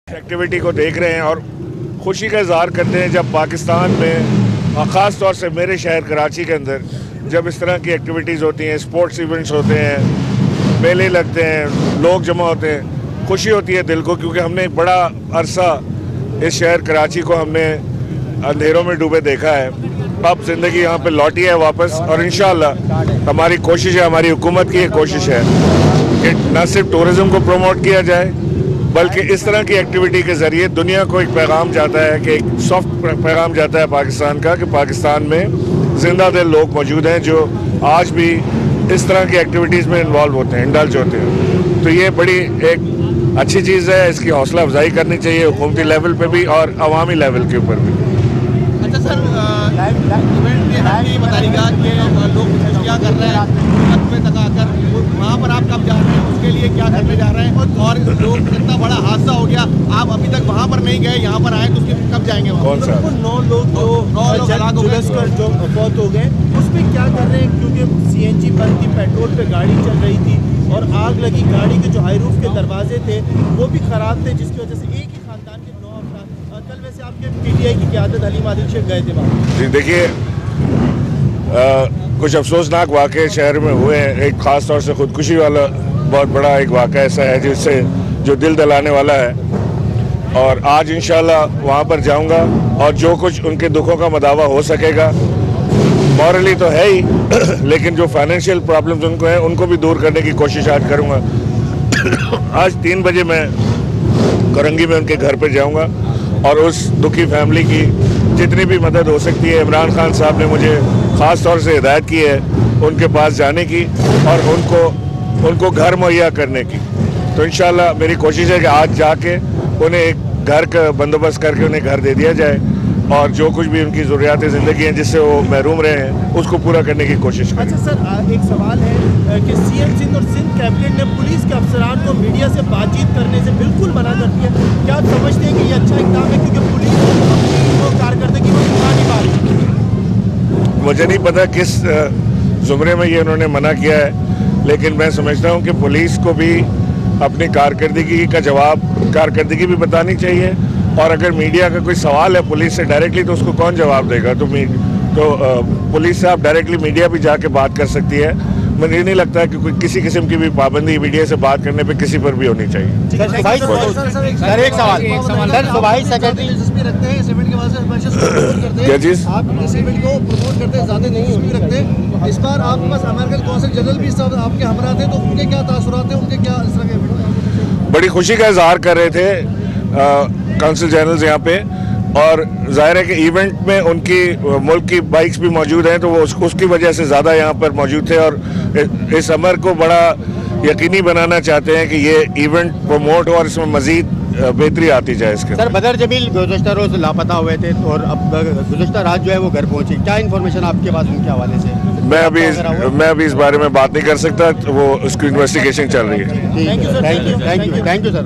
Activity को देख रहे हैं और खुशी का इजहार करते हैं जब पाकिस्तान में ख़ास तौर से मेरे शहर कराची के अंदर जब इस तरह की एक्टिविटीज़ होती हैं, स्पोर्ट्स इवेंट्स होते हैं, मेले लगते हैं, लोग जमा होते हैं, खुशी होती है दिल को, क्योंकि हमने एक बड़ा अरसा इस शहर कराची को हमने अंधेरों में डूबे देखा है। अब ज़िंदगी यहाँ पे लौटी है वापस और इंशाअल्लाह हमारी कोशिश है, हमारी हुकूमत की कोशिश है कि न सिर्फ टूरिज़्म को प्रमोट किया जाए बल्कि इस तरह की एक्टिविटी के ज़रिए दुनिया को एक पैगाम जाता है कि एक सॉफ्ट पैगाम जाता है पाकिस्तान का, कि पाकिस्तान में जिंदा दिल लोग मौजूद हैं जो आज भी इस तरह की एक्टिविटीज़ में इन्वॉल्व होते हैं, इंडल्ज होते हैं। तो ये बड़ी एक अच्छी चीज़ है, इसकी हौसला अफजाई करनी चाहिए हुकूमती लेवल पे भी और अवामी लेवल के ऊपर भी। अच्छा सर, इवेंट में ये बताइएगा कि लोग क्या कर रहे हैं में तकाकर, वहाँ पर आप कब जा रहे हैं, उसके लिए क्या करने जा रहे हैं, और लोग इतना बड़ा हादसा हो गया, आप अभी तक वहाँ पर नहीं गए, यहाँ पर आए तो उसके कब जाएंगे? कौन सा? 9 लोग जो फौत हो गए, उस पर क्या कर रहे हैं? क्योंकि CNG बंद थी, पेट्रोल पे गाड़ी चल रही थी और आग लगी, गाड़ी के जो हाई रूफ के दरवाजे थे वो भी ख़राब थे, जिसकी वजह से एक ही खानदान के 9 अफराद। कल वैसे आपके PTI की क़यादत हलीम आदिल शेख गए थे वहाँ। जी देखिए, कुछ अफसोसनाक वाक़े शहर में हुए हैं। एक ख़ास तौर से ख़ुदकुशी वाला बहुत बड़ा एक वाक़ा ऐसा है जिससे जो दिल दहलाने वाला है, और आज इंशाल्लाह वहाँ पर जाऊँगा और जो कुछ उनके दुखों का मदावा हो सकेगा, मॉरली तो है ही लेकिन जो फाइनेंशियल प्रॉब्लम्स उनको हैं उनको भी दूर करने की कोशिश आज करूँगा। आज 3 बजे मैं करंगी में उनके घर पर जाऊँगा और उस दुखी फैमिली की जितनी भी मदद हो सकती है, इमरान खान साहब ने मुझे ख़ास तौर से हिदायत की है उनके पास जाने की और उनको घर मुहैया करने की। तो इंशाल्लाह मेरी कोशिश है कि आज जाके उन्हें एक घर का बंदोबस्त करके उन्हें घर दे दिया जाए और जो कुछ भी उनकी ज़रूरियात ज़िंदगी हैं जिससे वो महरूम रहे हैं उसको पूरा करने की कोशिश करें। अच्छा सर, एक सवाल है कि CM सिंध और सिंध कैबिनेट ने पुलिस के अफसरान को मीडिया से बातचीत करने से बिल्कुल मना कर दिया। क्या आप समझते हैं कि ये अच्छा इक़दाम है, क्योंकि पुलिस अपनी कारकर्दगी को दिखा नहीं पा रही? मुझे नहीं पता किस ज़ुमरे में ये उन्होंने मना किया है, लेकिन मैं समझता हूँ कि पुलिस को भी अपनी कारकर्दगी का जवाब कारकर्दगी भी बतानी चाहिए, और अगर मीडिया का कोई सवाल है पुलिस से डायरेक्टली तो उसको कौन जवाब देगा? तो पुलिस से आप डायरेक्टली मीडिया भी जाके बात कर सकती है। मुझे नहीं लगता है कि कोई किसी किस्म की भी पाबंदी मीडिया से बात करने पे किसी पर भी होनी चाहिए। सर एक सवाल सर, सूबाई सेक्रेटरी रखते हैं इस इवेंट के बाद से क्या चीज़? आप इस इवेंट को प्रमोट करते हैं, ज़्यादा नहीं रखते। इस बार आपके पास अमेरिकन कौंसल जनरल भी सब आपके हमरा थे, तो उनके क्या तासुरात हैं, उनके क्या इस तरह के? बड़ी खुशी का इजहार कर रहे थे कौंसल जनरल्स यहाँ पे, और जाहिर है कि इवेंट में उनकी मुल्क की बाइक्स भी मौजूद हैं तो वो उसकी वजह से ज़्यादा यहाँ पर मौजूद थे और इस अमर को बड़ा यकीनी बनाना चाहते हैं कि ये इवेंट प्रमोट हो और इसमें मज़ीद बेहतरी आती जाए इसके। सर, बदर जमील गुज़श्ता रोज़ लापता हुए थे और अब गुज़श्ता रात जो है वो घर पहुँची, क्या इन्फॉर्मेशन आपके पास उनके हवाले से? मैं अभी इस बारे में बात नहीं कर सकता, वो उसकी इन्वेस्टिगेशन चल रही है। Thank you sir.